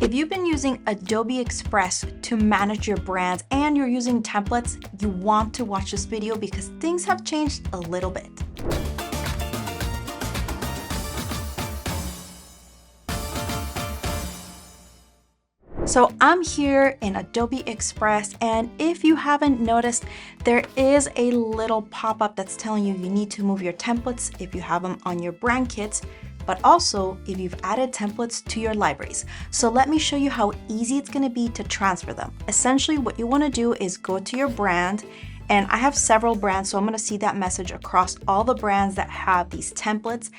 If you've been using Adobe Express to manage your brands and you're using templates, you want to watch this video because things have changed a little bit. So I'm here in Adobe Express, and if you haven't noticed, there is a little pop-up that's telling you need to move your templates if you have them on your brand kits, but also if you've added templates to your libraries. So let me show you how easy it's going to be to transfer them. Essentially, what you want to do is go to your brand, and I have several brands, so I'm going to see that message across all the brands that have these templates.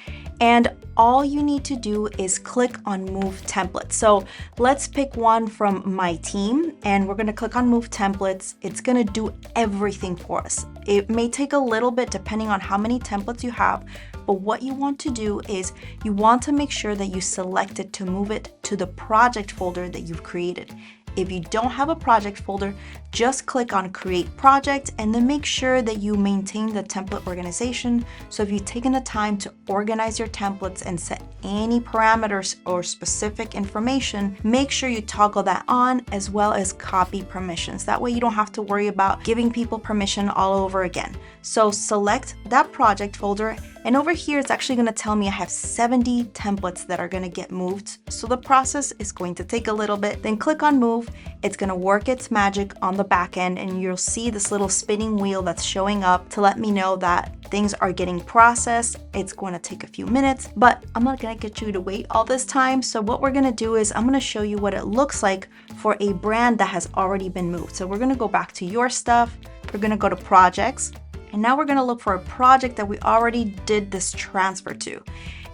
And all you need to do is click on Move Templates. So let's pick one from my team, and we're going to click on Move Templates. It's going to do everything for us. It may take a little bit depending on how many templates you have, but what you want to do is you want to make sure that you select it to move it to the project folder that you've created. If you don't have a project folder, just click on Create Project and then make sure that you maintain the template organization. So if you've taken the time to organize your templates and set any parameters or specific information, make sure you toggle that on, as well as copy permissions. That way you don't have to worry about giving people permission all over again. So select that project folder, and over here it's actually going to tell me I have 70 templates that are going to get moved. So the process is going to take a little bit. Then click on Move. It's going to work its magic on the back end, and you'll see this little spinning wheel that's showing up to let me know that things are getting processed. It's going to take a few minutes, but I'm not going to get you to wait all this time. So what we're going to do is I'm going to show you what it looks like for a brand that has already been moved. So we're going to go back to your stuff. We're going to go to projects, and now we're going to look for a project that we already did this transfer to.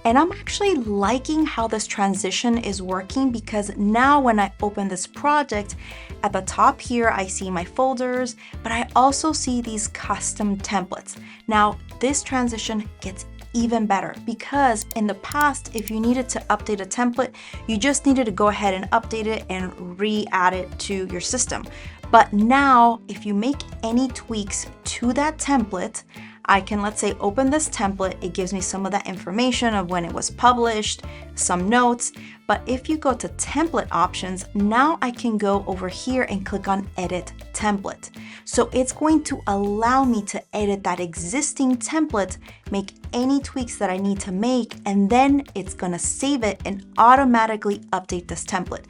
And I'm actually liking how this transition is working, because now when I open this project, at the top here, I see my folders, but I also see these custom templates. Now, this transition gets even better, because in the past, if you needed to update a template, you just needed to go ahead and update it and re-add it to your system. But now, if you make any tweaks to that template, I can, let's say, open this template. It gives me some of that information of when it was published, some notes. But if you go to template options, now I can go over here and click on edit template. So it's going to allow me to edit that existing template, make any tweaks that I need to make, and then it's going to save it and automatically update this template.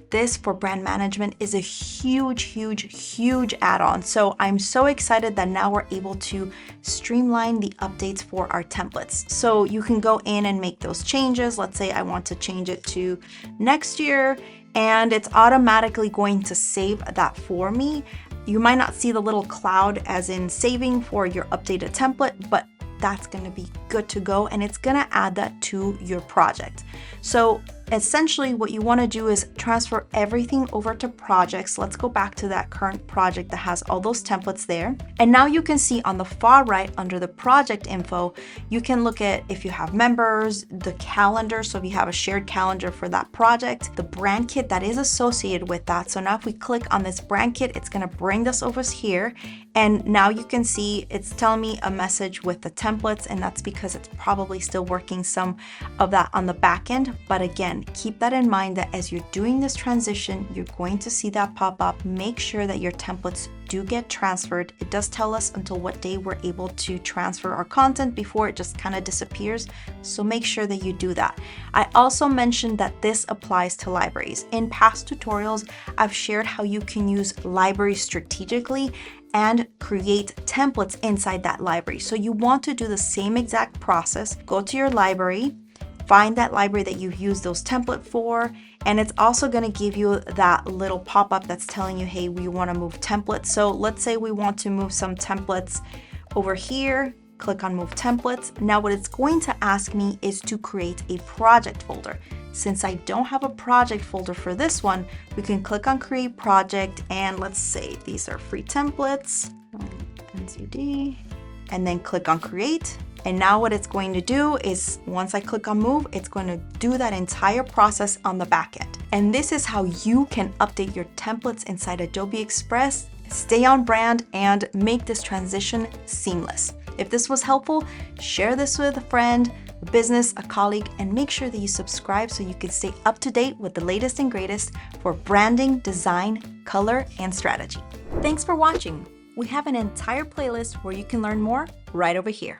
This for brand management is a huge add-on. So I'm so excited that now we're able to streamline the updates for our templates. So you can go in and make those changes. Let's say I want to change it to next year, and it's automatically going to save that for me. You might not see the little cloud as in saving for your updated template, but that's going to be good to go, and it's going to add that to your project. So essentially what you want to do is transfer everything over to projects. Let's go back to that current project that has all those templates there. And now you can see on the far right under the project info, you can look at if you have members, the calendar. So if you have a shared calendar for that project, the brand kit that is associated with that. So now if we click on this brand kit, it's going to bring us over here. And now you can see it's telling me a message with the templates, and that's because it's probably still working some of that on the back end. But again, keep that in mind that as you're doing this transition, you're going to see that pop up. Make sure that your templates do get transferred. It does tell us until what day we're able to transfer our content before it just kind of disappears. So make sure that you do that. I also mentioned that this applies to libraries. In past tutorials, I've shared how you can use libraries strategically and create templates inside that library. So you want to do the same exact process. Go to your library, find that library that you've used those templates for, and it's also going to give you that little pop-up that's telling you, hey, we want to move templates. So let's say we want to move some templates over here. Click on Move Templates. Now what it's going to ask me is to create a project folder. Since I don't have a project folder for this one, we can click on Create Project, and let's say these are free templates, NCD, and then click on Create. And now what it's going to do is once I click on Move, it's going to do that entire process on the back end. And this is how you can update your templates inside Adobe Express, stay on brand, and make this transition seamless. If this was helpful, share this with a friend, a business, a colleague, and make sure that you subscribe so you can stay up to date with the latest and greatest for branding, design, color, and strategy. Thanks for watching. We have an entire playlist where you can learn more right over here.